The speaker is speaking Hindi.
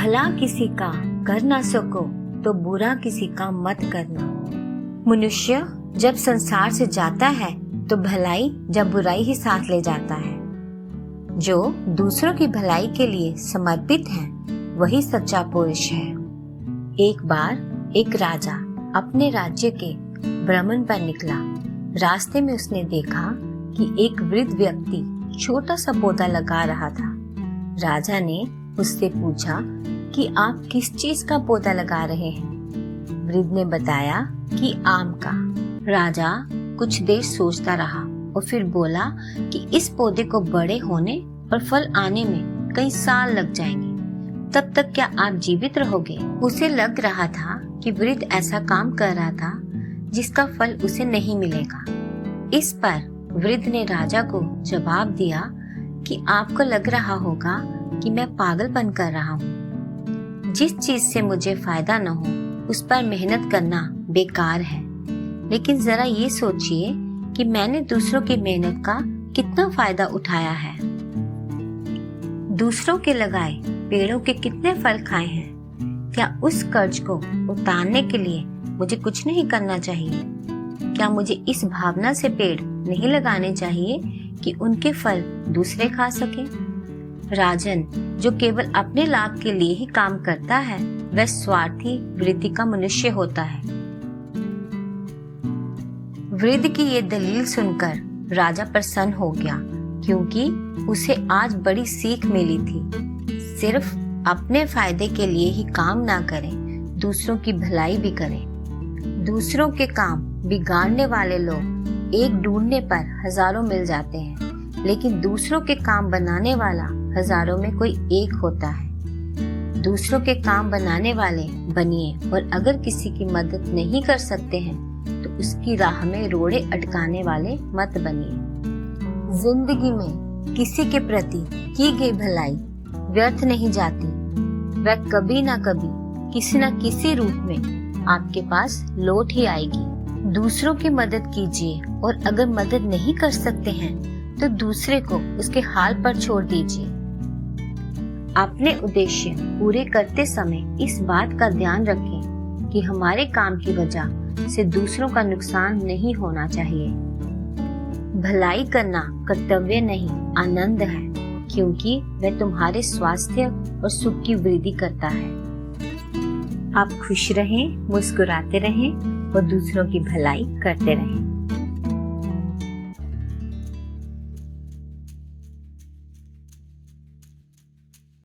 भला किसी का कर ना सको तो बुरा किसी का मत करना। मनुष्य जब संसार से जाता है तो भलाई जब बुराई ही साथ ले जाता है। जो दूसरों की भलाई के लिए समर्पित है वही सच्चा पुरुष है। एक बार एक राजा अपने राज्य के भ्रमण पर निकला। रास्ते में उसने देखा कि एक वृद्ध व्यक्ति छोटा सा पौधा लगा रहा था। राजा ने उससे पूछा कि आप किस चीज का पौधा लगा रहे हैं? वृद्ध ने बताया कि आम का। राजा कुछ देर सोचता रहा और फिर बोला कि इस पौधे को बड़े होने और फल आने में कई साल लग जाएंगे, तब तक क्या आप जीवित रहोगे? उसे लग रहा था कि वृद्ध ऐसा काम कर रहा था जिसका फल उसे नहीं मिलेगा। इस पर वृद्ध ने राजा को जवाब दिया कि आपको लग रहा होगा कि मैं पागलपन कर रहा हूँ। जिस चीज से मुझे फायदा न हो उस पर मेहनत करना बेकार है। लेकिन जरा ये सोचिए कि मैंने दूसरों की मेहनत का कितना फायदा उठाया है। दूसरों के लगाए पेड़ों के कितने फल खाए हैं। क्या उस कर्ज को उतारने के लिए मुझे कुछ नहीं करना चाहिए? क्या मुझे इस भावना से पेड़ नहीं लगाने चाहिए कि उनके फल दूसरे खा सके? राजन जो केवल अपने लाभ के लिए ही काम करता है वह स्वार्थी वृद्धि का मनुष्य होता है। वृद्ध की ये दलील सुनकर राजा प्रसन्न हो गया, क्योंकि उसे आज बड़ी सीख मिली थी। सिर्फ अपने फायदे के लिए ही काम ना करें, दूसरों की भलाई भी करें। दूसरों के काम बिगाड़ने वाले लोग एक ढूंढने पर हजारों मिल जाते हैं, लेकिन दूसरों के काम बनाने वाला हजारों में कोई एक होता है। दूसरों के काम बनाने वाले बनिए, और अगर किसी की मदद नहीं कर सकते हैं तो उसकी राह में रोड़े अटकाने वाले मत बनिए। जिंदगी में किसी के प्रति की गई भलाई व्यर्थ नहीं जाती। वह कभी ना कभी किसी न किसी रूप में आपके पास लौट ही आएगी। दूसरों की मदद कीजिए, और अगर मदद नहीं कर सकते हैं तो दूसरे को उसके हाल पर छोड़ दीजिए। अपने उद्देश्य पूरे करते समय इस बात का ध्यान रखें कि हमारे काम की वजह से दूसरों का नुकसान नहीं होना चाहिए। भलाई करना कर्तव्य नहीं, आनंद है, क्योंकि वह तुम्हारे स्वास्थ्य और सुख की वृद्धि करता है। आप खुश रहें, मुस्कुराते रहें और दूसरों की भलाई करते रहें।